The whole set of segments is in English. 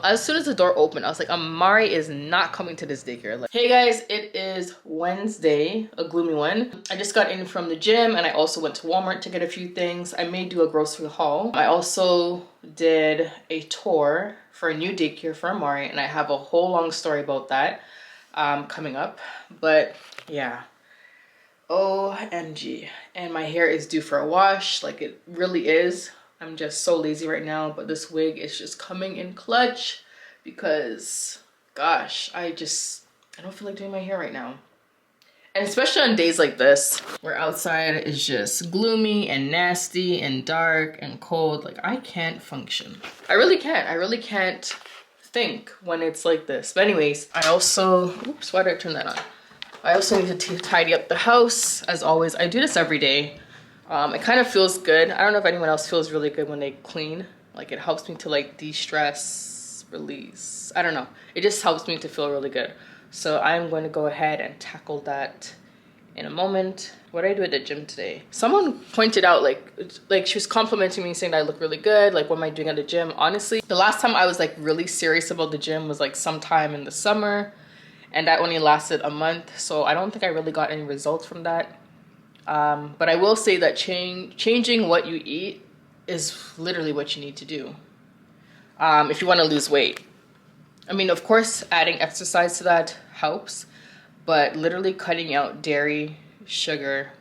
As soon as the door opened, I was like, Amari is not coming to this daycare. Like, hey guys, it is Wednesday, a gloomy one. I just got in from the gym and I also went to Walmart to get a few things. I may do a grocery haul. I also did a tour for a new daycare for Amari, and I have a whole long story about that coming up. But yeah, OMG. And my hair is due for a wash, like it really is. I'm just so lazy right now, but this wig is just coming in clutch because, gosh, I don't feel like doing my hair right now. And especially on days like this, where outside is just gloomy and nasty and dark and cold, like I can't function. I really can't think when it's like this. But anyways, I also, oops, why did I turn that on? I also need to tidy up the house. As always, I do this every day. It kind of feels good. I don't know if anyone else feels really good when they clean. Like it helps me to like de-stress, release. I don't know. It just helps me to feel really good. So I'm going to go ahead and tackle that in a moment. What did I do at the gym today? Someone pointed out like she was complimenting me saying that I look really good. Like, what am I doing at the gym? Honestly, the last time I was like really serious about the gym was like sometime in the summer, and that only lasted a month. So I don't think I really got any results from that. But I will say that changing what you eat is literally what you need to do if you want to lose weight. I mean, of course, adding exercise to that helps, but literally cutting out dairy, sugar,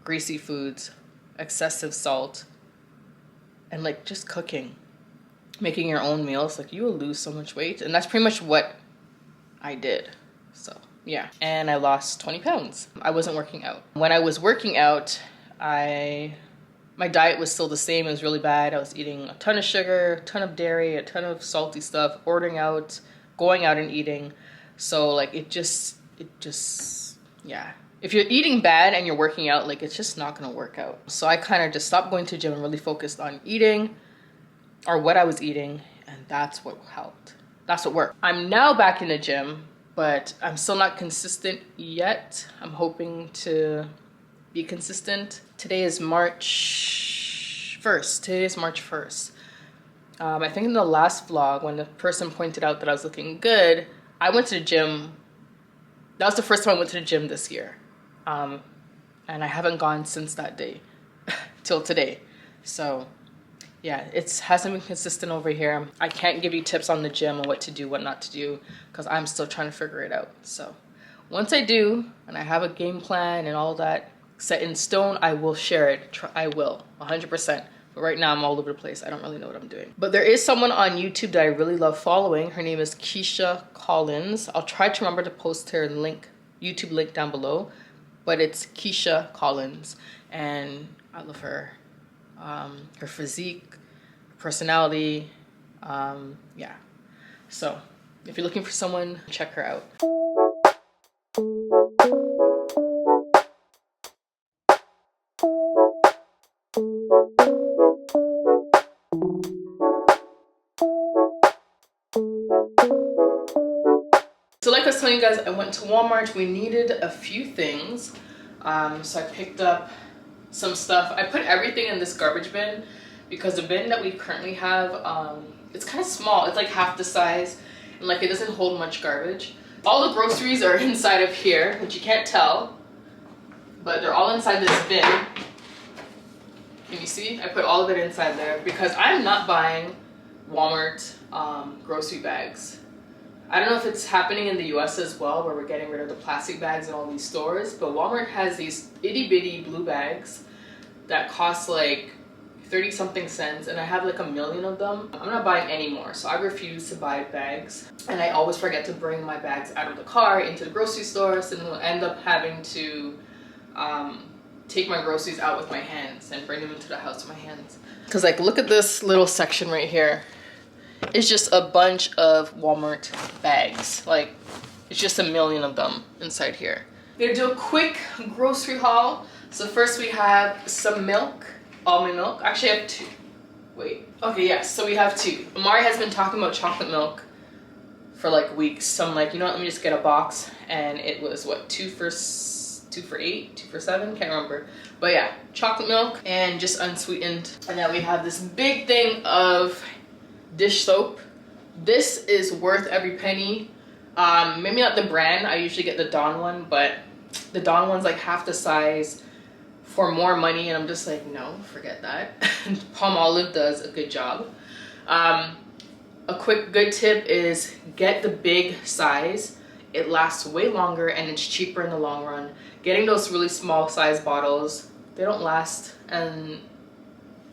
greasy foods, excessive salt, and like just cooking, making your own meals, like you will lose so much weight. And that's pretty much what I did. So yeah, and I lost 20 pounds. I wasn't working out. When I was working out, my diet was still the same. It was really bad. I was eating a ton of sugar, a ton of dairy, a ton of salty stuff, ordering out, going out and eating. So like it just, yeah. If you're eating bad and you're working out, like it's just not gonna work out. So I kind of just stopped going to the gym and really focused on eating, or what I was eating, and that's what helped. That's what worked. I'm now back in the gym, but I'm still not consistent yet. I'm hoping to be consistent. Today is March 1st. Today is March 1st. I think in the last vlog, when the person pointed out that I was looking good, I went to the gym. That was the first time I went to the gym this year. And I haven't gone since that day till today. So yeah, it hasn't been consistent over here. I can't give you tips on the gym and what to do, what not to do, because I'm still trying to figure it out. So once I do, and I have a game plan and all that set in stone, I will share it. I will, 100%. But right now I'm all over the place. I don't really know what I'm doing. But there is someone on YouTube that I really love following. Her name is Keisha Collins. I'll try to remember to post her YouTube link down below. But it's Keisha Collins, and I love her. Her physique, personality, yeah. So if you're looking for someone, check her out. So like I was telling you guys, I went to Walmart. We needed a few things. So I picked up some stuff. I put everything in this garbage bin because the bin that we currently have, it's kind of small. It's like half the size, and like it doesn't hold much garbage. All the groceries are inside of here, which you can't tell, but they're all inside this bin. Can you see? I put all of it inside there because I'm not buying Walmart grocery bags. I don't know if it's happening in the US as well, where we're getting rid of the plastic bags in all these stores, but Walmart has these itty bitty blue bags that cost like 30 something cents, and I have like 1 million of them. I'm not buying any more, so I refuse to buy bags. And I always forget to bring my bags out of the car into the grocery store, so then we'll end up having to take my groceries out with my hands and bring them into the house with my hands. Because like, look at this little section right here. It's just a bunch of Walmart bags. Like, it's just 1 million of them inside here. I'm gonna do a quick grocery haul. So first we have some milk, almond milk. Actually I have 2. Wait, okay, yes, so we have 2. Amari has been talking about chocolate milk for like weeks. So I'm like, you know what, let me just get a box. And it was what, 2 for 8, 2 for 7, can't remember. But yeah, chocolate milk and just unsweetened. And then we have this big thing of dish soap. This is worth every penny. Maybe not the brand. I usually get the Dawn one, but the Dawn one's like half the size for more money, and I'm just like, no, forget that. Palmolive does a good job. A quick good tip is get the big size. It lasts way longer and it's cheaper in the long run. Getting those really small size bottles, they don't last, and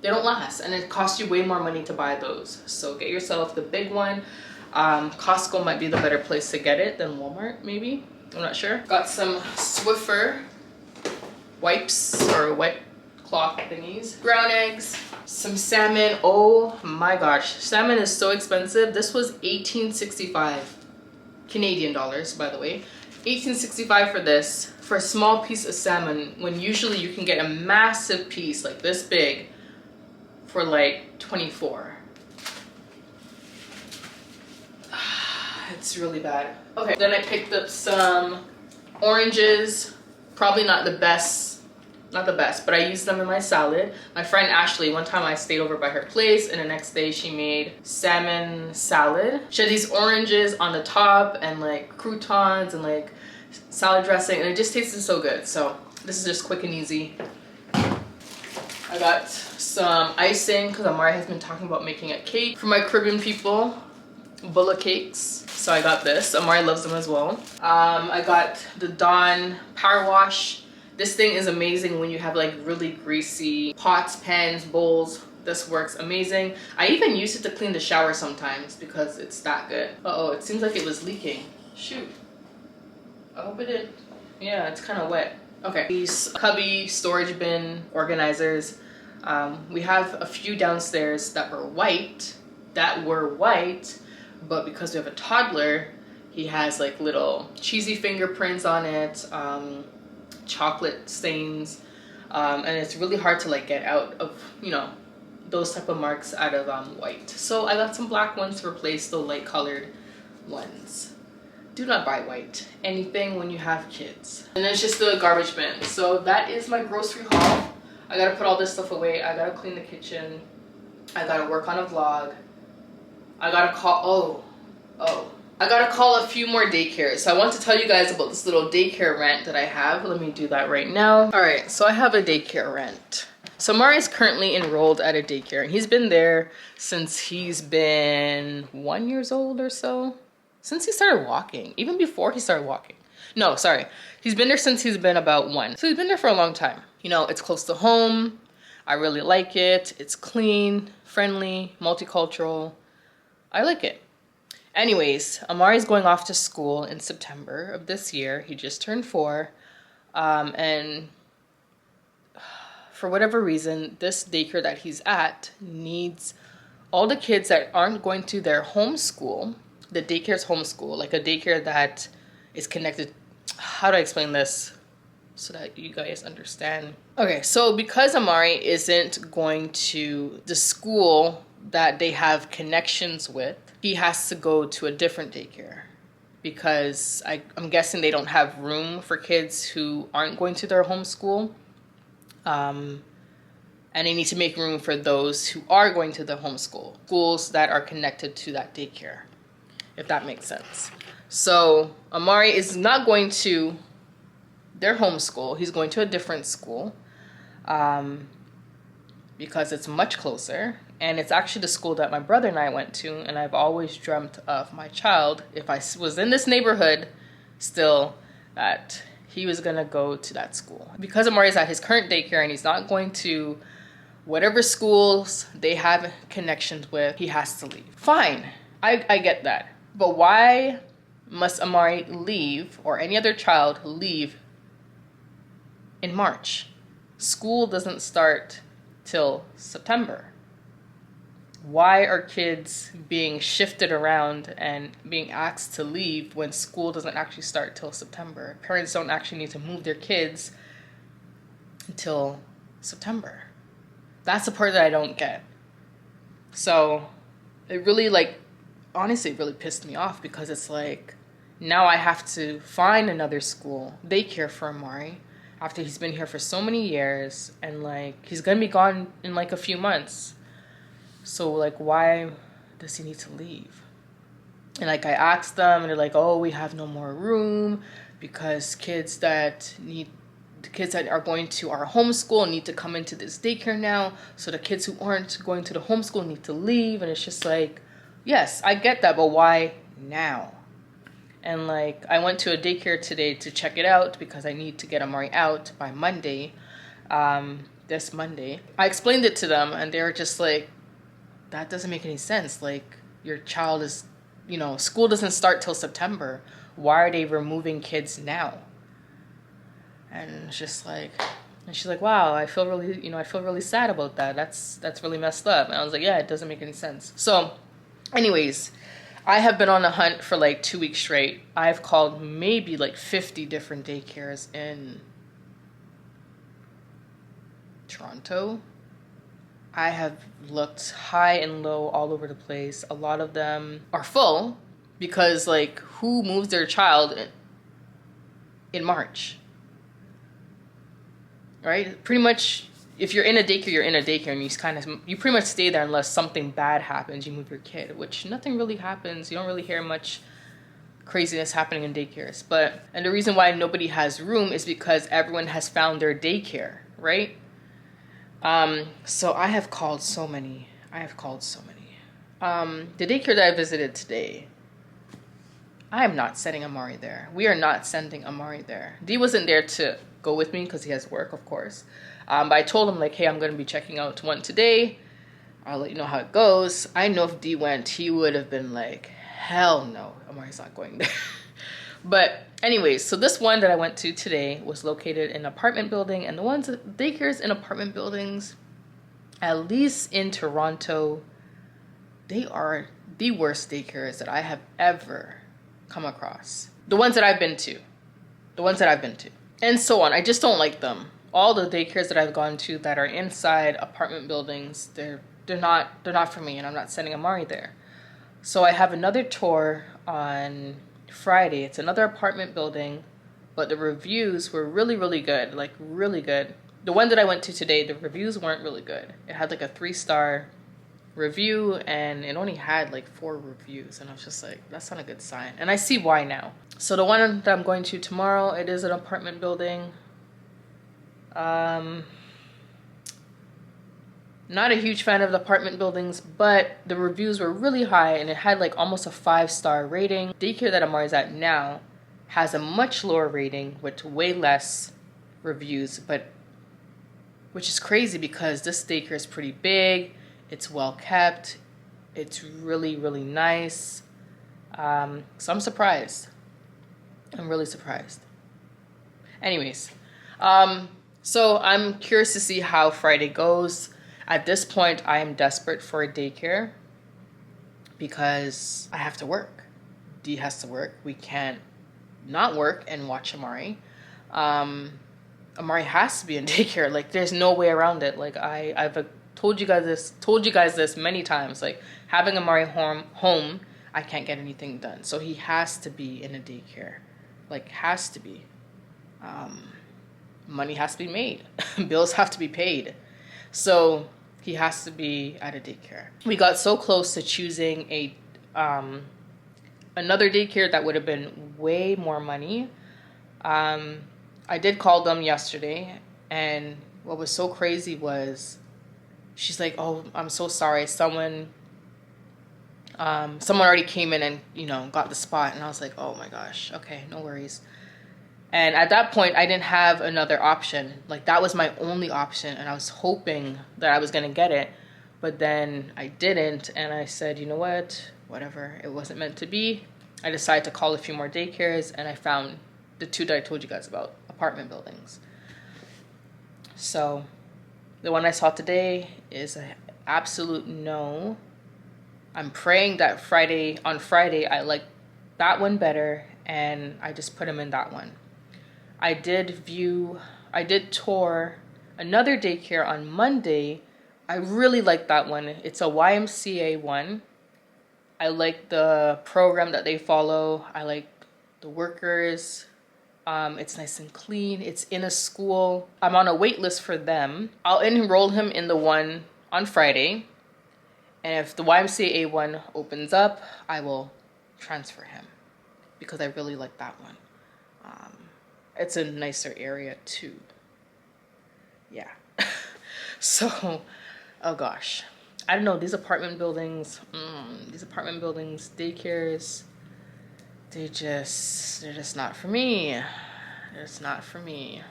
it costs you way more money to buy those. So get yourself the big one. Costco might be the better place to get it than Walmart, maybe. I'm not sure. Got some Swiffer wipes or wet cloth thingies. Brown eggs, some salmon. Oh my gosh, salmon is so expensive. This was $18.65 Canadian dollars, by the way. $18.65 for this, for a small piece of salmon, when usually you can get a massive piece like this big for like $24. It's really bad. Okay, then I picked up some oranges. Probably not the best, but I used them in my salad. My friend Ashley, one time I stayed over by her place, and the next day she made salmon salad. She had these oranges on the top and like croutons and like salad dressing, and it just tasted so good. So this is just quick and easy. I got some icing because Amari has been talking about making a cake for my Caribbean people, bullet cakes. So I got this. Amari loves them as well. I got the Dawn Power Wash. This thing is amazing when you have like really greasy pots, pans, bowls. This works amazing. I even use it to clean the shower sometimes because it's that good. Uh-oh, it seems like it was leaking. Shoot. I hope it did. Yeah, it's kind of wet. Okay, these cubby storage bin organizers. We have a few downstairs that were white, but because we have a toddler, he has like little cheesy fingerprints on it, chocolate stains, and it's really hard to like get out of, you know, those type of marks out of white. So I got some black ones to replace the light colored ones. Do not buy white anything when you have kids. And then it's just the garbage bin. So that is my grocery haul. I gotta put all this stuff away. I gotta clean the kitchen. I gotta work on a vlog. I gotta call, I gotta call a few more daycares. So I want to tell you guys about this little daycare rent that I have. Let me do that right now. All right, so I have a daycare rent. So Mari is currently enrolled at a daycare, and he's been there since he's been 1 year old or so. Since he started walking, even before he started walking. No, sorry. He's been there since he's been about 1. So he's been there for a long time. You know, it's close to home. I really like it. It's clean, friendly, multicultural. I like it. Anyways, Amari's going off to school in September of this year. He just turned 4. And for whatever reason, this daycare that he's at needs all the kids that aren't going to their home school. The daycare's homeschool, like a daycare that is connected. How do I explain this so that you guys understand? Okay, so because Amari isn't going to the school that they have connections with, he has to go to a different daycare because I'm guessing they don't have room for kids who aren't going to their home school. And they need to make room for those who are going to the homeschool, schools that are connected to that daycare, if that makes sense. So Amari is not going to their homeschool. He's going to a different school because it's much closer. And it's actually the school that my brother and I went to. And I've always dreamt of my child, if I was in this neighborhood still, that he was going to go to that school. Because Amari is at his current daycare and he's not going to whatever schools they have connections with, he has to leave. Fine, I get that. But why must Amari leave, or any other child leave, in March? School doesn't start till September. Why are kids being shifted around and being asked to leave when school doesn't actually start till September? Parents don't actually need to move their kids until September. That's the part that I don't get. So it really, like, honestly, it really pissed me off because it's like, now I have to find another school, daycare for Amari, after he's been here for so many years, and like, he's gonna be gone in like a few months. So like, why does he need to leave? And like I asked them, and they're like, "Oh, we have no more room because the kids that are going to our homeschool need to come into this daycare now. So the kids who aren't going to the homeschool need to leave." And it's just like, yes, I get that, but why now? And like, I went to a daycare today to check it out because I need to get Amari out by Monday, this Monday. I explained it to them, and they were just like, that doesn't make any sense. Like, your child is, school doesn't start till September. Why are they removing kids now? And it's just like, and she's like, wow, I feel really sad about that. That's really messed up. And I was like, yeah, it doesn't make any sense. So anyways, I have been on a hunt for like 2 weeks straight. I've called maybe like 50 different daycares in Toronto. I have looked high and low all over the place. A lot of them are full because like, who moves their child in March? Right? Pretty much, if you're in a daycare, you're in a daycare, and you pretty much stay there unless something bad happens. You move your kid, which nothing really happens. You don't really hear much craziness happening in daycares. And the reason why nobody has room is because everyone has found their daycare, right? So I have called so many. The daycare that I visited today, I am not sending Amari there. We are not sending Amari there. Dee wasn't there to go with me because he has work, of course. But I told him, like, hey, I'm going to be checking out one today. I'll let you know how it goes. I know if Dee went, he would have been like, hell no, Amari's not going there. But anyways, so this one that I went to today was located in an apartment building. And the daycares in apartment buildings, at least in Toronto, they are the worst daycares that I have ever come across. The ones that I've been to. And so on. I just don't like them. All the daycares that I've gone to that are inside apartment buildings, they're not for me, and I'm not sending Amari there. So I have another tour on Friday. It's another apartment building, but the reviews were really, really good. Like, really good. The one that I went to today, the reviews weren't really good. It had like a 3-star review, and it only had like 4 reviews, and I was just like, that's not a good sign. And I see why now. So the one that I'm going to tomorrow, it is an apartment building. Not a huge fan of the apartment buildings, but the reviews were really high, and it had like almost a 5-star rating. Daycare that Amari's at now has a much lower rating with way less reviews, but which is crazy because this daycare is pretty big. It's well kept. It's really, really nice. So I'm surprised. I'm really surprised. Anyways, so I'm curious to see how Friday goes. At this point, I am desperate for a daycare because I have to work. Dee has to work. We can't not work and watch Amari. Amari has to be in daycare. Like, there's no way around it. Like, I've told you guys this many times. Like, having Amari home, I can't get anything done. So he has to be in a daycare. Like, has to be. Money has to be made. Bills have to be paid. So he has to be at a daycare. We got so close to choosing another daycare that would have been way more money. I did call them yesterday, and what was so crazy was she's like, oh, I'm so sorry. Someone already came in and, got the spot. And I was like, oh my gosh, okay, no worries. And at that point, I didn't have another option. Like, that was my only option, and I was hoping that I was going to get it. But then I didn't, and I said, you know what? Whatever. It wasn't meant to be. I decided to call a few more daycares, and I found the 2 that I told you guys about, apartment buildings. So the one I saw today is an absolute no. I'm praying that on Friday, I like that one better, and I just put him in that one. I did tour another daycare on Monday. I really like that one. It's a YMCA one. I like the program that they follow. I like the workers. It's nice and clean. It's in a school. I'm on a wait list for them. I'll enroll him in the one on Friday. And if the YMCA one opens up, I will transfer him because I really like that one. It's a nicer area too. Yeah. So, oh gosh, I don't know, these apartment buildings, daycares, they're just not for me. It's not for me.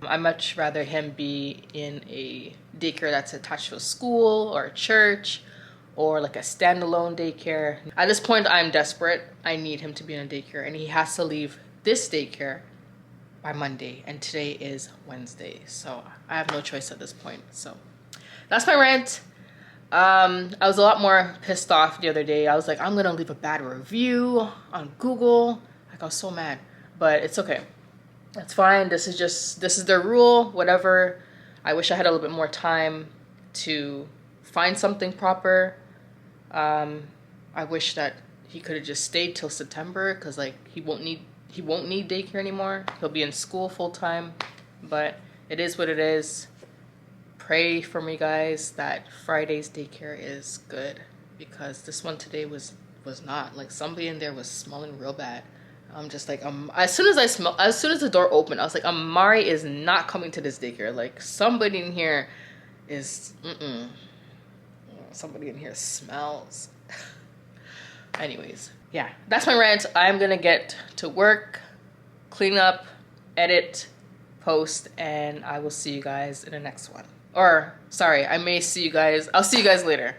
I much rather him be in a daycare that's attached to a school or a church or like a standalone daycare. At this point, I'm desperate. I need him to be in a daycare, and he has to leave this daycare by Monday, and today is Wednesday, so I have no choice at this point. So that's my rant. I was a lot more pissed off the other day. I was like, I'm gonna leave a bad review on Google. Like, I was so mad, but it's okay. That's fine. This is their rule, whatever. I wish I had a little bit more time to find something proper. I wish that he could have just stayed till September, because like he won't need daycare anymore. He'll be in school full time, but it is what it is. Pray for me, guys, that Friday's daycare is good, because this one today was not. Like, somebody in there was smelling real bad. I'm just like, as soon as the door opened, I was like, Amari is not coming to this daycare. Like, somebody in here is, somebody in here smells. Anyways, yeah, that's my rant. I'm gonna get to work, clean up, edit, post, and I will see you guys in the next one. Or, sorry, I'll see you guys later.